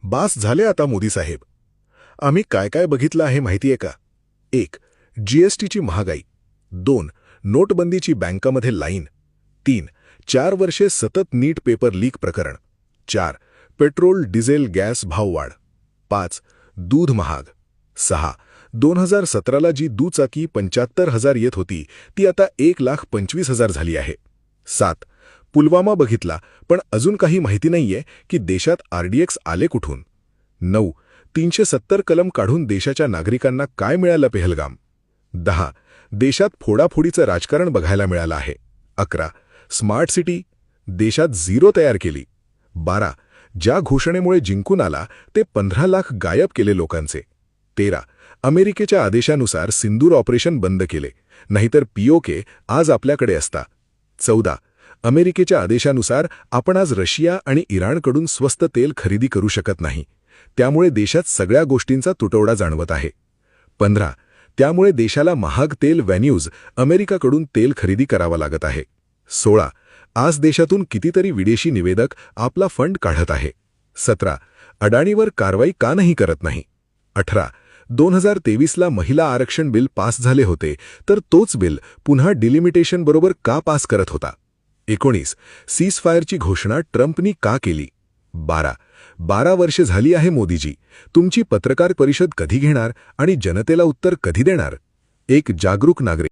बास झाले आता मोदी साहेब. आम्ही काय काय बघितलं आहे माहितीये का? 1. जीएसटीची महागाई. 2. नोटबंदीची बँकामध्ये लाईन. 3. 4 वर्षे सतत नीट पेपर लीक प्रकरण. 4. पेट्रोल डिझेल गॅस भाववाढ. 5. दूध महाग. 6. 2017ला जी दुचाकी 75,000 येत होती ती आता 1,25,000 झाली आहे. 7. पुलवामा बघितला पण अजून काही माहिती नाहीये की देशात आरडीएक्स आले कुठून. 9. 370 कलम काढून देशाच्या नागरिकांना काय मिळालं पेहलगाम. 10. देशात फोडाफोडीचं राजकारण बघायला मिळालं आहे. 11. स्मार्ट सिटी देशात झिरो तयार केली. 12. ज्या घोषणेमुळे जिंकून आला ते 15 लाख गायब केले लोकांचे. 13. अमेरिकेच्या आदेशानुसार सिंदूर ऑपरेशन बंद केले, नाहीतर पीओके आज आपल्याकडे असता. 14. अमेरिकेच्या आदेशानुसार आपण आज रशिया आणि इराणकडून स्वस्त तेल खरेदी करू शकत नाही, त्यामुळे देशात सगळ्या गोष्टींचा तुटवडा जाणवत आहे. 15. त्यामुळे देशाला महाग तेल व्हॅन्यूज अमेरिकाकडून तेल खरेदी करावा लागत आहे. 16. आज देशातून कितीतरी विदेशी निवेदक आपला फंड काढत आहे. 17. अडाणीवर कारवाई का नाही करत नाही. 18. 2023ला महिला आरक्षण बिल पास झाले होते तर तोच बिल पुन्हा डिलिमिटेशन बरोबर का पास करत होता. 19. सीजफायरची घोषणा ट्रम्पनी का केली. 12 वर्षे झाली आहे मोदीजी, तुमची पत्रकार परिषद कधी घेणार आणि जनतेला उत्तर कधी देणार. एक जागरूक नागरिक.